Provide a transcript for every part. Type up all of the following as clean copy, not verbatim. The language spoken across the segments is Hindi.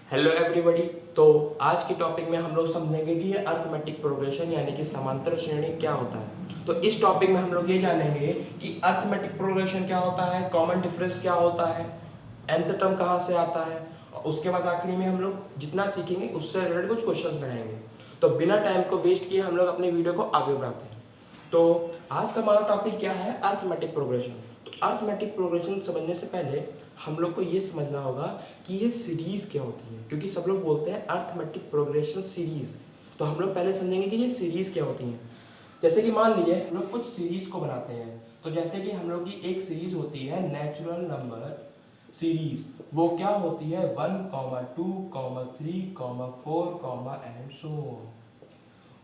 Hello everybody. तो आज के टॉपिक में हम लोग समझेंगे कि ये अर्थमेटिक प्रोग्रेशन यानी कि समांतर श्रेणी क्या होता है। तो इस टॉपिक में हम लोग ये जानेंगे कि अर्थमेटिक प्रोग्रेशन क्या होता है, कॉमन डिफरेंस क्या होता है, nth टर्म कहाँ से आता है, और उसके बाद आखिरी में हम लोग जितना सीखेंगे उससे रिलेटेड कुछ क्वेश्चंस रहेंगे। तो बिना टाइम को वेस्ट किए हम लोग अपने वीडियो को आगे बढ़ाते हैं। तो आज का हमारा टॉपिक क्या है, अर्थमेटिक प्रोग्रेशन। तो अर्थमेटिक प्रोग्रेशन समझने से पहले हम लोग को ये समझना होगा कि ये सीरीज क्या होती है, क्योंकि सब लोग बोलते हैं अर्थमेटिक प्रोग्रेशन सीरीज। तो हम लोग पहले समझेंगे कि ये सीरीज क्या होती है। जैसे कि मान लीजिए हम लोग कुछ सीरीज को बनाते हैं, तो जैसे कि हम लोग की एक सीरीज होती है नेचुरल नंबर सीरीज। वो क्या होती है 1, 2, 3, 4, एंड सो ऑन।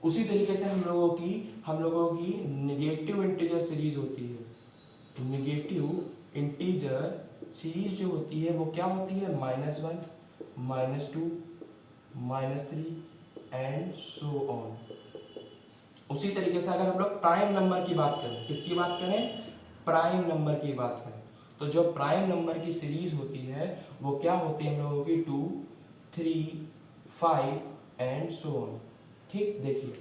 उसी तरीके से हम लोगों की निगेटिव इंटीजर सीरीज होती है। निगेटिव इंटीजर सीरीज जो होती है वो क्या होती है -1, -2, -3 एंड सो ऑन। उसी तरीके से अगर हम लोग प्राइम नंबर की बात करें, किसकी बात करें, प्राइम नंबर की बात करें, तो जो प्राइम नंबर की सीरीज होती है वो क्या होती है हम लोगों की 2, 3, 5 एंड सो ऑन। ठीक, देखिए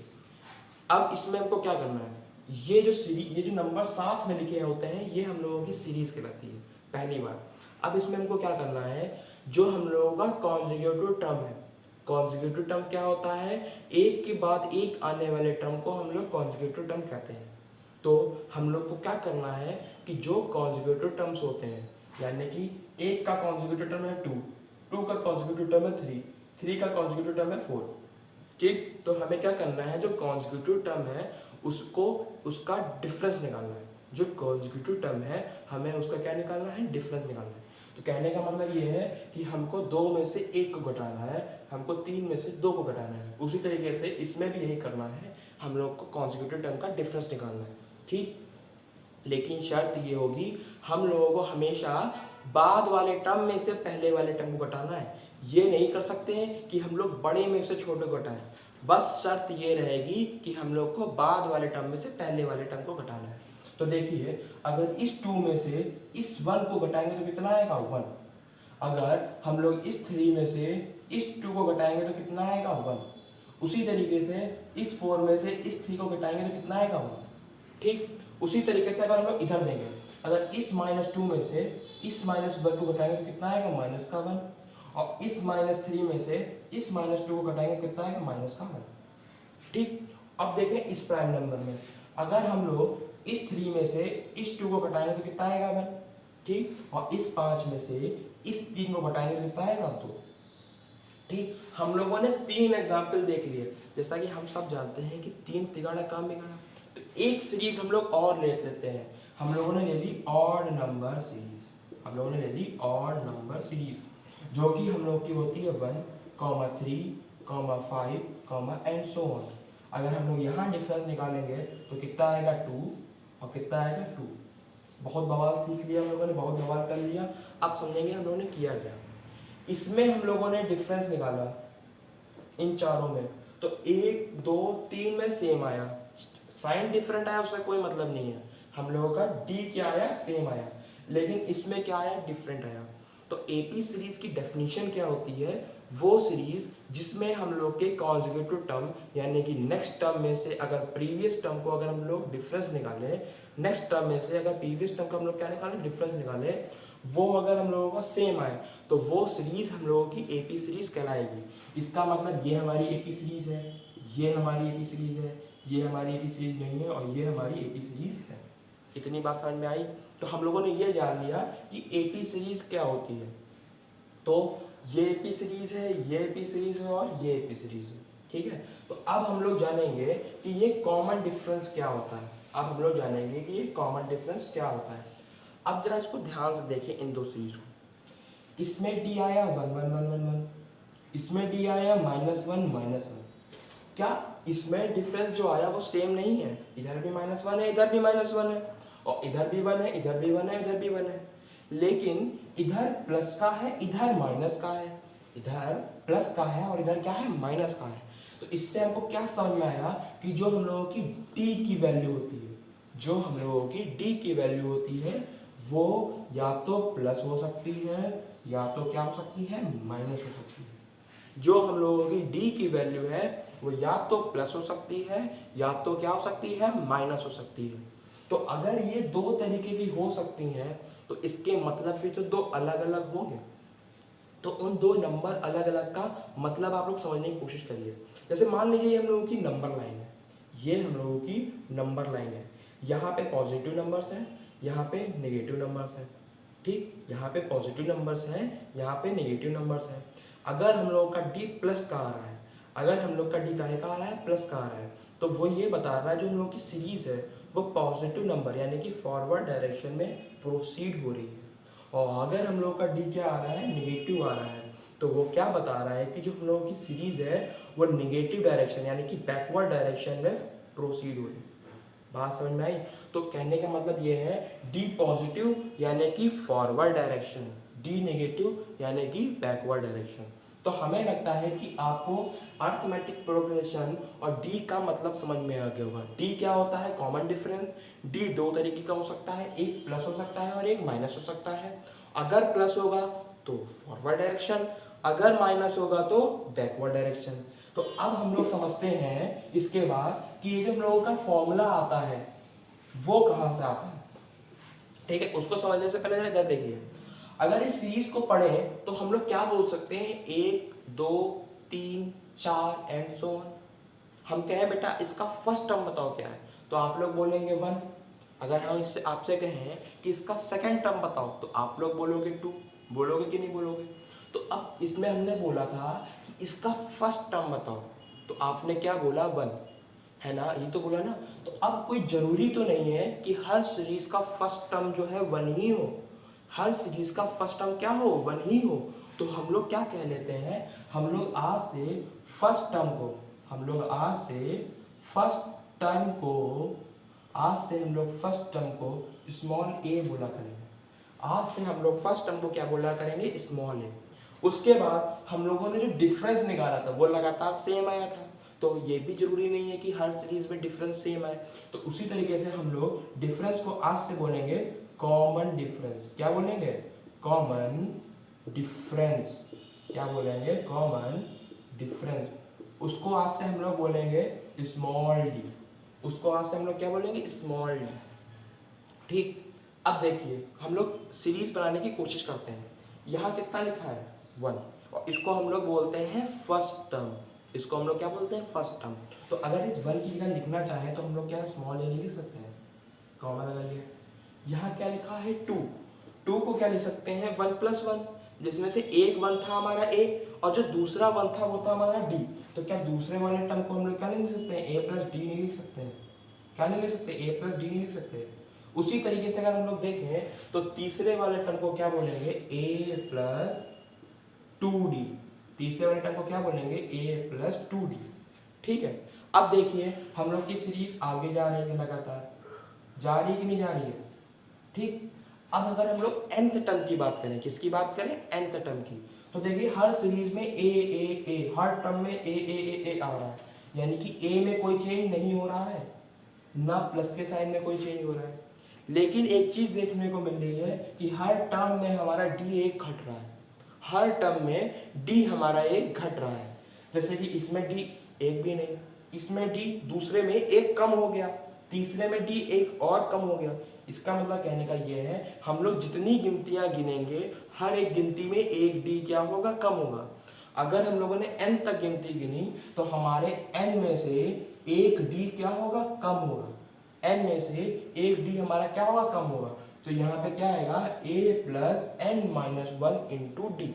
अब इसमें हमको क्या करना है, ये जो नंबर साथ में लिखे होते हैं ये हम लोगों की सीरीज कहलाती है, पहली बार। अब इसमें हमको क्या करना है, जो हम लोगों का कॉन्जिक्यूटिव टर्म है। कॉन्जिक्यूटिव टर्म क्या होता है, एक के बाद एक आने वाले टर्म को हम लोग कॉन्जिक्यूटिव टर्म कहते हैं। तो हम लोग को क्या करना है कि जो कॉन्जिक्यूटिव टर्म्स होते हैं, यानी कि एक का कॉन्जिक्यूटिव टर्म है 2, 2 का कॉन्जिक्यूटिव टर्म है 3, 3 का कॉन्जिक्यूटिव टर्म है 4। ठीक, तो हमें क्या करना है, जो कॉन्जिक्यूटिव टर्म है उसको उसका डिफरेंस निकालना है। जो कॉन्जिक्यूटिव टर्म है हमें उसका क्या निकालना है, डिफरेंस निकालना है। तो कहने का मतलब ये है कि हमको 2 में से 1 को घटाना है, हमको 3 में से 2 को घटाना है। उसी तरीके से इसमें भी यही करना है, हम लोग को कॉन्जिक्यूटिव टर्म का डिफरेंस निकालना है। ठीक, लेकिन शर्त ये होगी हम लोगों को हमेशा बाद वाले टर्म में से पहले वाले टर्म को घटाना है। ये नहीं कर सकते हैं कि हम लोग बड़े में से छोटे को घटाएं। बस शर्त ये रहेगी कि हम लोग को बाद वाले टर्म में से पहले वाले टर्म को घटाना है। तो देखिए अगर इस 2 में से इस 1 को घटाएंगे तो कितना आएगा 1। अगर हम लोग इस 3 में से इस 2 को घटाएंगे तो कितना आएगा 1। उसी तरीके से इस 4 में से इस 3 को घटाएंगे तो कितना आएगा 1। ठीक, उसी तरीके से अगर हम लोग इधर देंगे, अगर इस -2 में से इस -1 को घटाएंगे तो कितना आएगा -1, और इस -3 में से इस -2 को घटाएंगे तो कितना आएगा -1। ठीक, अब देखें इस प्राइम नंबर में अगर हम लोग इस 3 में से इस 2 को घटाएंगे तो कितना आएगा 1। ठीक, और इस 5 में से इस 3 को घटाएंगे तो कितना आएगा 2। ठीक, हम लोगों ने 3 एग्जाम्पल देख लिए। जैसा कि हम सब जानते हैं कि 3 तिगाड़ा काम बिगाड़ा। तो एक सीरीज हम लोग और ले लेते हैं, हम लोगों ने ले ली ऑड नंबर सीरीज। हम लोगों ने ले ली ऑड नंबर सीरीज जो कि हम लोग की होती है 1, 3, 5 एंड सो ऑन। अगर हम लोग यहाँ डिफरेंस निकालेंगे तो कितना आएगा 2, और कितना आएगा 2। बहुत बवाल सीख लिया हम लोगों ने, बहुत बवाल कर लिया। अब समझेंगे हम लोगों ने किया क्या। इसमें हम लोगों ने डिफरेंस निकाला इन चारों में, तो 1, 2, 3 में सेम आया, साइन डिफरेंट आया उसका कोई मतलब नहीं है। हम लोगों का डी क्या आया, सेम आया, लेकिन इसमें क्या आया, डिफरेंट आया। तो एपी सीरीज की डेफिनेशन क्या होती है, वो सीरीज जिसमें हम लोग के कॉन्जिक्यूटिव टर्म यानी कि नेक्स्ट टर्म में से अगर प्रीवियस टर्म को अगर हम लोग डिफरेंस निकालें, नेक्स्ट टर्म में से अगर प्रीवियस टर्म का हम लोग क्या निकालें, डिफरेंस निकालें, वो अगर हम लोगों का सेम आए तो वो सीरीज हम लोगों की एपी सीरीज कहलाएगी। इसका मतलब ये हमारी एपी सीरीज है, ये हमारी एपी सीरीज है, ये हमारी एपी सीरीज नहीं है, और ये हमारी एपी सीरीज है। इतनी बात समझ में आई। तो हम लोगों ने ये जान लिया कि एपी सीरीज क्या होती है। तो ये एपी सीरीज है, ये एपी सीरीज है, और ये एपी सीरीज है। ठीक है, तो अब हम लोग जानेंगे कि ये कॉमन डिफरेंस क्या होता है। अब हम लोग जानेंगे कि ये कॉमन डिफरेंस क्या होता है। अब जरा इसको ध्यान से देखिए इन दो सीरीज को। इसमें डी आया 1, 1, 1, 1, 1, इसमें डी आया -1, -1। क्या इसमें डिफरेंस जो आया वो सेम नहीं है, इधर भी -1 है, इधर भी -1 है, और इधर भी 1 है, इधर भी 1 है, इधर भी 1 है, लेकिन इधर प्लस का है, इधर माइनस का है, इधर प्लस का है और इधर क्या है, माइनस का है। तो इससे हमको क्या समझ में आया कि जो हम लोगों की डी की वैल्यू होती है, जो हम लोगों की डी की वैल्यू होती है वो या तो प्लस हो सकती है या तो क्या हो सकती है, माइनस हो सकती है। जो हम लोगों की डी की वैल्यू है वो या तो प्लस हो सकती है या तो क्या हो सकती है, माइनस हो सकती है। तो अगर ये दो तरीके की हो सकती हैं तो इसके मतलब भी तो दो अलग अलग होंगे। तो उन दो नंबर अलग अलग का मतलब आप लोग समझने की कोशिश करिए। जैसे मान लीजिए ये हम लोगों की नंबर लाइन है, ये हम लोगों की नंबर लाइन है, यहाँ पे पॉजिटिव नंबर्स हैं, यहाँ पे नेगेटिव नंबर्स हैं। ठीक, यहाँ पे पॉजिटिव नंबर्स हैं, यहाँ पे नेगेटिव नंबर्स हैं। अगर हम लोगों का डी प्लस का आ रहा है, अगर हम लोग का डी काहे का आ रहा है, प्लस का आ रहा है, तो वो ये बता रहा है जो हम लोग की सीरीज है वो पॉजिटिव नंबर यानी कि फॉरवर्ड डायरेक्शन में प्रोसीड हो रही है। और अगर हम लोग का डी क्या आ रहा है, निगेटिव आ रहा है, तो वो क्या बता रहा है कि जो हम लोगों की सीरीज है वो निगेटिव डायरेक्शन यानी कि बैकवर्ड डायरेक्शन में प्रोसीड हो रही है। बात समझ में आई? तो कहने का मतलब ये है डी पॉजिटिव यानी कि फॉरवर्ड डायरेक्शन, डी नेगेटिव यानी कि बैकवर्ड डायरेक्शन। तो हमें लगता है कि आपको अर्थमेटिक प्रोग्रेशन और डी का मतलब समझ में आ गया होगा। डी क्या होता है, कॉमन डिफरेंस। डी दो तरीके का हो सकता है, एक प्लस हो सकता है और एक माइनस हो सकता है। अगर प्लस होगा तो फॉरवर्ड डायरेक्शन, अगर माइनस होगा तो बैकवर्ड डायरेक्शन। तो अब हम लोग समझते हैं इसके बाद कि ये जो हम लोगों का फॉर्मूला आता है वो कहाँ से आता है। ठीक है, उसको समझने से पहले इधर देखिए, अगर इस सीरीज को पढ़ें तो हम लोग क्या बोल सकते हैं, 1 2 3 4 एंड सो ऑन। हम कहें बेटा इसका फर्स्ट टर्म बताओ क्या है, तो आप लोग बोलेंगे 1। अगर हम इससे आपसे कहें कि इसका सेकंड टर्म बताओ तो आप लोग बोलोगे 2। बोलोगे कि नहीं बोलोगे? तो अब इसमें हमने बोला था कि इसका फर्स्ट टर्म बताओ, तो आपने क्या बोला, 1, है ना, ये तो बोला ना। तो अब कोई जरूरी तो नहीं है कि हर सीरीज का फर्स्ट टर्म जो है 1 ही हो, हर सीरीज का फर्स्ट टर्म क्या हो, 1 ही हो। तो हम लोग क्या कह लेते हैं, हम लोग आज से फर्स्ट टर्म को, हम लोग आज से फर्स्ट टर्म को, आज से हम लोग फर्स्ट टर्म को स्मॉल ए बोला करेंगे। आज से हम लोग फर्स्ट टर्म को क्या बोला करेंगे, स्मॉल ए। उसके बाद हम लोगों ने जो डिफरेंस निकाला था वो लगातार सेम आया था, तो ये भी जरूरी नहीं है कि हर सीरीज में डिफरेंस सेम आए। तो उसी तरीके से हम लोग डिफरेंस को आज से बोलेंगे कॉमन डिफरेंस। क्या बोलेंगे, कॉमन डिफरेंस। क्या बोलेंगे, कॉमन डिफरेंस। उसको आज से हम लोग बोलेंगे स्मॉल डी, उसको आज से हम लोग क्या बोलेंगे, स्मॉल डी। ठीक, अब देखिए हम लोग सीरीज बनाने की कोशिश करते हैं। यहाँ कितना लिखा है, 1, और इसको हम लोग बोलते हैं फर्स्ट टर्म। इसको हम लोग क्या बोलते हैं, फर्स्ट टर्म। तो अगर इस 1 की जगह लिखना चाहें तो हम लोग क्या स्मॉल ए लिख सकते हैं, कॉमन लगाइए। यहाँ क्या लिखा है, 2। 2 को क्या लिख सकते हैं, 1 + 1, जिसमें से एक 1 था हमारा ए और जो दूसरा 1 था वो था हमारा डी। तो क्या दूसरे वाले टर्म को हम लोग क्या नहीं लिख सकते हैं, ए + डी नहीं लिख सकते हैं? क्या नहीं लिख सकते, ए + डी नहीं लिख सकते। उसी तरीके से अगर हम लोग देखें तो तीसरे वाले टर्म को क्या बोलेंगे, a + 2d। तीसरे वाले टर्म को क्या बोलेंगे, a + 2d। ठीक है, अब देखिए हम लोग की सीरीज आगे जा रही है, लगातार जा रही है कि नहीं जा रही है। ठीक, अब अगर हम लोग nth टर्म की बात करें, किसकी बात करें, nth टर्म की, तो देखिए हर सीरीज में a, हर टर्म में a आ रहा है, यानी कि a में कोई चेंज नहीं हो रहा है, ना प्लस के साइन में कोई चेंज हो रहा है। लेकिन एक चीज देखने को मिल रही है कि हर टर्म में हमारा डी एक घट रहा है, हर टर्म में डी हमारा एक घट रहा है। जैसे कि इसमें डी एक भी नहीं, इसमें डी दूसरे में एक कम हो गया, तीसरे में डी एक और कम हो गया। इसका मतलब कहने का ये है हम लोग जितनी गिनतियां गिनेंगे हर एक गिनती में एक डी क्या होगा, कम होगा। अगर हम लोगों ने n तक गिनती गिनी तो हमारे n में से एक डी क्या होगा, कम होगा। n में से एक डी हमारा क्या होगा, कम होगा। तो यहाँ पे क्या आएगा, a + n - 1 × d।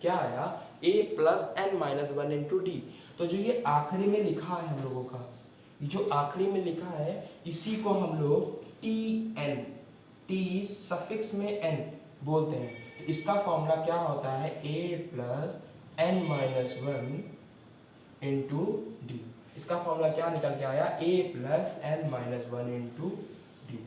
क्या आया, a + n - 1 × d। तो जो ये आखिरी में लिखा है हम लोगों का, जो आखिरी में लिखा है इसी को हम लोग tn, t सफिक्स में n बोलते हैं। तो इसका फॉर्मूला क्या होता है, a + n - 1 × d। इसका फॉर्मूला क्या निकल के आया, a + n - 1 × d।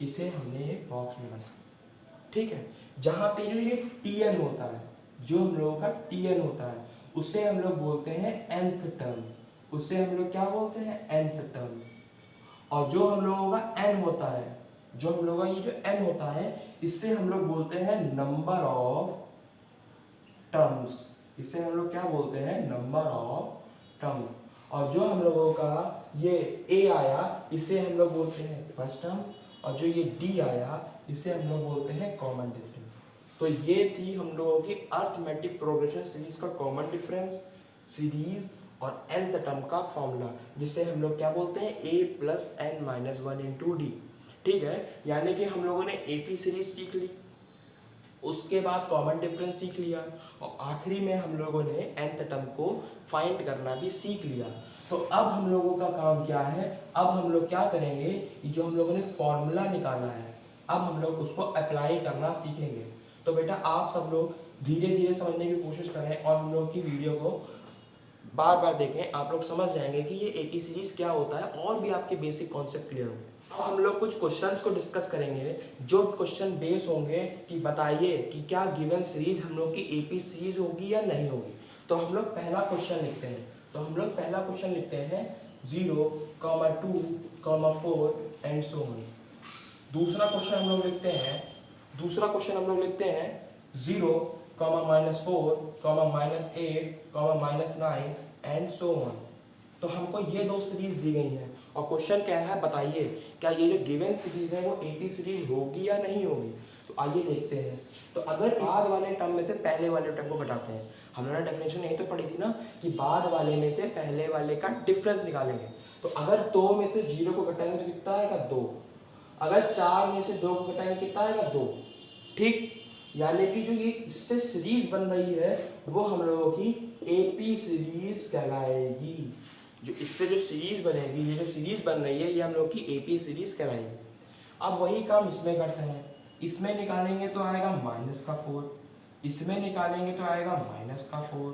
इसे हमने एक बॉक्स में बनाया। ठीक है, जहां पे जो ये tn होता है, जो हम लोगों का tn होता है उसे हम लोग बोलते हैं nth टर्म, उसे हम लोग क्या बोलते हैं, nth टर्म। और जो हम लोगों का n होता है, जो हम लोगों का ये जो n होता है इससे हम लोग बोलते हैं नंबर ऑफ टर्म्स, इसे हम लोग क्या बोलते हैं, नंबर ऑफ टर्म। और जो हम लोगों का ये ए आया इसे हम लोग बोलते हैं फर्स्ट टर्म, और जो ये डी आया इसे हम लोग बोलते हैं कॉमन डिफरेंस। तो ये थी हम लोगों की अर्थमेटिक प्रोग्रेशन सीरीज का कॉमन डिफरेंस, सीरीज और nth टर्म का फॉर्मूला, जिसे हम लोग क्या बोलते हैं, a plus n minus one into d. ठीक है, यानी कि हम लोगों ने AP सीरीज सीख ली, उसके बाद कॉमन डिफरेंस सीख लिया, और आखिरी में हम लोगों ने nth टर्म को फाइंड करना भी सीख लिया। तो अब हम लोगों का काम क्या है, अब हम लोग क्या करेंगे, जो हम लोगों ने फॉर्मूला निकाला है अब हम लोग उसको अप्लाई करना सीखेंगे। तो बेटा आप सब लोग धीरे धीरे समझने की कोशिश करें और हम लोग की वीडियो को बार बार देखें, आप लोग समझ जाएंगे कि ये AP सीरीज क्या होता है और भी आपके बेसिक कॉन्सेप्ट क्लियर हो। अब हम लोग कुछ क्वेश्चंस को डिस्कस करेंगे, जो क्वेश्चन बेस होंगे कि बताइए कि क्या गिवन सीरीज हम लोग की AP सीरीज होगी या नहीं होगी। तो हम लोग पहला क्वेश्चन लिखते हैं, तो हम लोग पहला क्वेश्चन लिखते हैं 0, 2, 4 एंड सो ऑन। दूसरा क्वेश्चन हम लोग लिखते हैं 0, -4, -8, -9 एंड सो ऑन। तो हमको ये दो सीरीज दी गई हैं और क्वेश्चन क्या है, बताइए क्या ये जो गिवन सीरीज है वो AP सीरीज होगी या नहीं होगी। तो आइए देखते हैं। तो अगर बाद वाले टर्म में से पहले वाले टर्म को घटाते हैं, हमने डेफिनेशन यही तो पढ़ी थी ना कि बाद वाले में से पहले वाले का डिफरेंस निकालेंगे। तो अगर 2 में से 0 को घटाएंगे तो कितना आएगा, 2। अगर 4 में से 2 को घटाएंगे कितना आएगा, 2। ठीक, यानी कि जो ये इससे सीरीज बन रही है वो हम लोगों की AP सीरीज कहलाएगी। जो इससे जो सीरीज बनेगी, ये जो सीरीज बन रही है ये हम लोग की AP सीरीज कहलाएगी। अब वही काम इसमें करते हैं, इसमें निकालेंगे तो आएगा -4, इसमें निकालेंगे तो आएगा -4,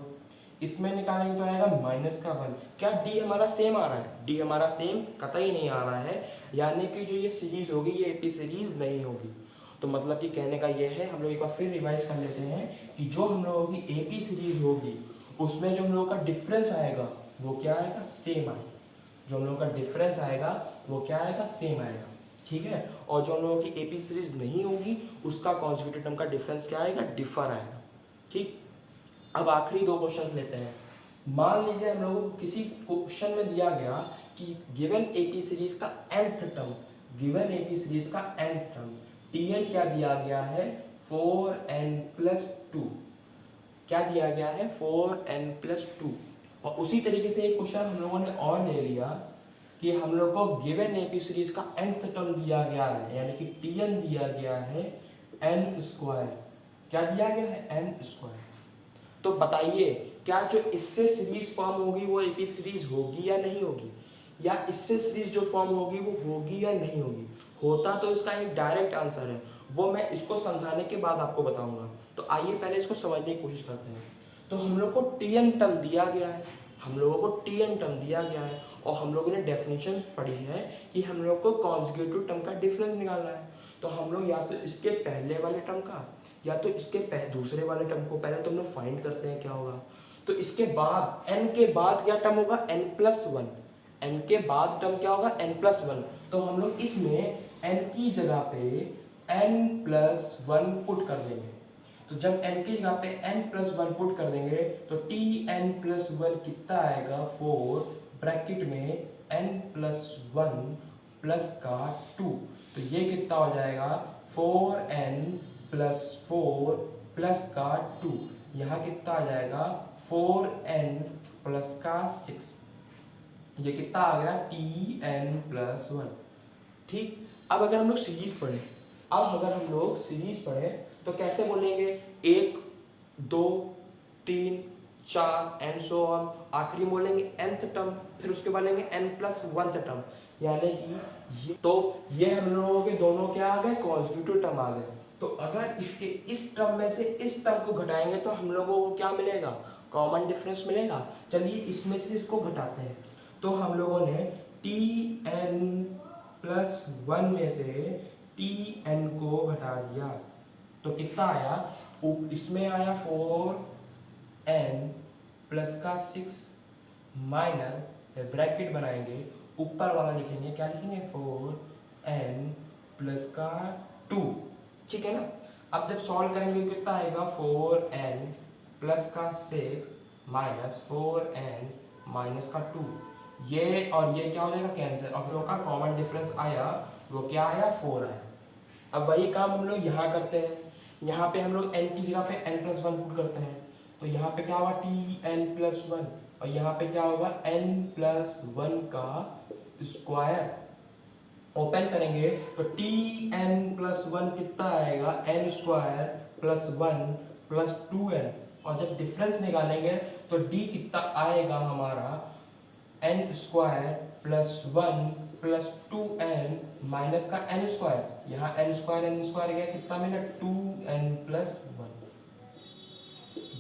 इसमें निकालेंगे तो आएगा -1। क्या D हमारा सेम आ रहा है, D हमारा सेम कतई नहीं आ रहा है, यानी कि जो ये सीरीज होगी ये AP सीरीज नहीं होगी। तो मतलब कि कहने का ये है, हम लोग एक बार फिर रिवाइज कर लेते हैं कि जो हम लोगों की AP सीरीज होगी उसमें जो हम लोगों का डिफरेंस आएगा वो क्या आएगा, सेम आएगा। जो हम लोगों का डिफरेंस आएगा वो क्या आएगा, सेम आएगा। ठीक है, और जो हम लोगों की AP सीरीज नहीं होगी उसका कॉन्जिक्यूटिव टर्म का डिफरेंस क्या आएगा, डिफर आएगा। ठीक, अब आखिरी दो क्वेश्चंस लेते हैं। मान लीजिए हम लोगों को किसी क्वेश्चन में दिया गया कि गिवन AP सीरीज का nth term, given AP series का nth टर्म Tn क्या दिया गया है, 4n+2। क्या दिया गया है, 4n+2। और उसी तरीके से एक क्वेश्चन हम लोगों ने और ले लिया कि हम लोग को गिवन AP सीरीज का nth टर्म दिया गया है, यानी कि Tn दिया गया है n²। क्या दिया गया है, n²। तो बताइए क्या जो इससे सीरीज फॉर्म होगी वो AP सीरीज होगी या नहीं होगी, या इससे सीरीज जो फॉर्म होगी वो होगी या नहीं होगी। होता तो इसका एक डायरेक्ट आंसर है, वो मैं इसको समझाने के बाद आपको बताऊंगा। तो आइए पहले इसको समझने की कोशिश करते हैं। तो हम लोग को Tn टर्म दिया गया है, हम लोगों को Tn टर्म दिया गया है, और हम लोगों ने डेफिनेशन पढ़ी है कि हम लोग को कॉन्जुगेटिव टर्म का डिफरेंस निकालना है। तो हम लोग या तो इसके पहले वाले टर्म का या तो इसके दूसरे वाले टर्म को पहले तो हम लोग फाइंड करते हैं क्या होगा। तो इसके बाद n के बाद क्या टर्म होगा, n+1। n के बाद टर्म क्या होगा, n+1। तो हम लोग इसमें n की जगह पे n+1 पुट कर देंगे। तो जब n की जगह पे n+1 पुट कर देंगे तो Tn+1 कितना आएगा, 4 ब्रैकेट में n+1 प्लस का 2। तो ये कितना हो जाएगा, 4n+4 प्लस का 2। यहाँ कितना आ जाएगा, 4n प्लस का 6। ये कितना आ गया, Tn+1। ठीक, अब अगर हम लोग सीरीज पढ़ें, तो कैसे बोलेंगे, 1, 2, 3, 4 एंड सो ऑन। आखिरी बोलेंगे nth टर्म, फिर उसके बाद लेंगे n+1th टर्म, यानी कि ये हम लोगों के दोनों क्या आ गए, कॉन्जिक्यूटिव टर्म आ गए। तो अगर इसके इस टर्म में से इस टर्म को घटाएंगे तो हम लोगों को क्या मिलेगा, कॉमन डिफरेंस मिलेगा। चलिए इसमें से इसको घटाते हैं। तो हम लोगों ने Tn+1 में से Tn को घटा दिया तो कितना आया, इसमें आया 4n प्लस का 6 माइनस ब्रैकेट बनाएंगे, ऊपर वाला लिखेंगे, क्या लिखेंगे, 4n प्लस का 2। ठीक है ना। अब जब सॉल्व करेंगे कितना आएगा, 4n प्लस का 6 माइनस 4n माइनस का 2, ये और ये क्या हो जाएगा कैंसिल, और फिर का कॉमन डिफरेंस आया, वो क्या आया 4 आया। अब वही काम हम लोग यहाँ करते हैं, यहाँ पे हम लोग n की जगह पे n+1 पुट करते हैं, तो यहाँ पे क्या होगा tn+1, और यहाँ पे क्या होगा n+1 का स्क्वायर। ओपन करेंगे तो tn+1 कितना आएगा n² + 1 + 2n, और जब डिफरेंस निकालेंगे तो d कितना आएगा हमारा n² + 1 + 2n माइनस का n², यहाँ n² गया कितना मिला 2n+1,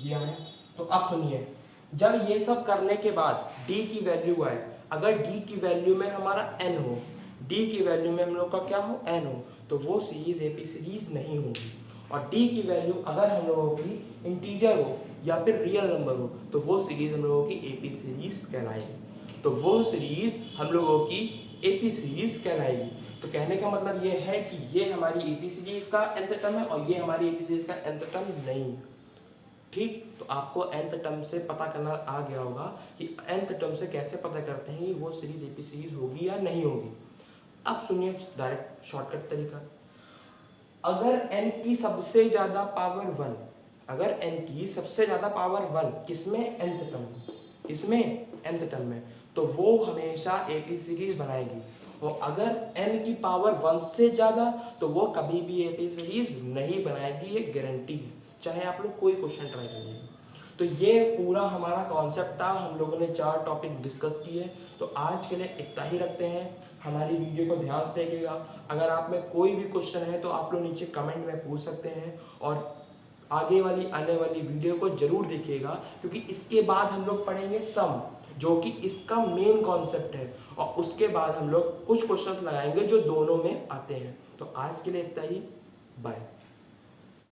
ये आया। तो अब सुनिए, जब ये सब करने के बाद d की वैल्यू आए, अगर d की वैल्यू में हमारा n हो, d की वैल्यू में हम लोग का क्या हो n हो, तो वो सीरीज एपी सीरीज नहीं होगी। और d की वैल्यू अगर हम लोगों की इंटीजर हो या फिर रियल नंबर हो, तो वो सीरीज हम लोगों की एपी सीरीज कहलाएगी। तो वो सीरीज हम लोगों की एपी सीरीज कहलाएगी। तो कहने का मतलब ये है कि ये हमारी एपी सीरीज का nth टर्म है और ये हमारी एपी सीरीज का nth टर्म नहीं है। ठीक, तो आपको nth टर्म से पता करना आ गया होगा कि nth टर्म से कैसे पता करते हैं कि वो सीरीज एपी सीरीज होगी या नहीं होगी। अब सुनिए डायरेक्ट शॉर्टकट तरीका, अगर n की सबसे ज्यादा पावर 1, अगर n की सबसे ज्यादा पावर 1 किसमें nth टर्म, किसमें nth टर्म में, तो वो हमेशा एपी सीरीज बनाएगी। और अगर n की पावर 1 से ज्यादा, तो वो कभी भी एपी सीरीज नहीं बनाएगी, ये गारंटी है, चाहे आप लोग कोई क्वेश्चन ट्राई करिए। तो ये पूरा हमारा कॉन्सेप्ट था, हम लोगों ने 4 टॉपिक डिस्कस किए। तो आज के लिए इतना ही रखते हैं, हमारी वीडियो को ध्यान से देखिएगा। अगर आप में कोई भी क्वेश्चन है तो आप लोग नीचे कमेंट में पूछ सकते हैं, और आगे वाली आने वाली वीडियो को जरूर देखिएगा, क्योंकि इसके बाद हम लोग पढ़ेंगे सम, जो कि इसका मेन कॉन्सेप्ट है, और उसके बाद हम लोग कुछ क्वेश्चंस लगाएंगे जो दोनों में आते हैं। तो आज के लिए इतना ही, बाय।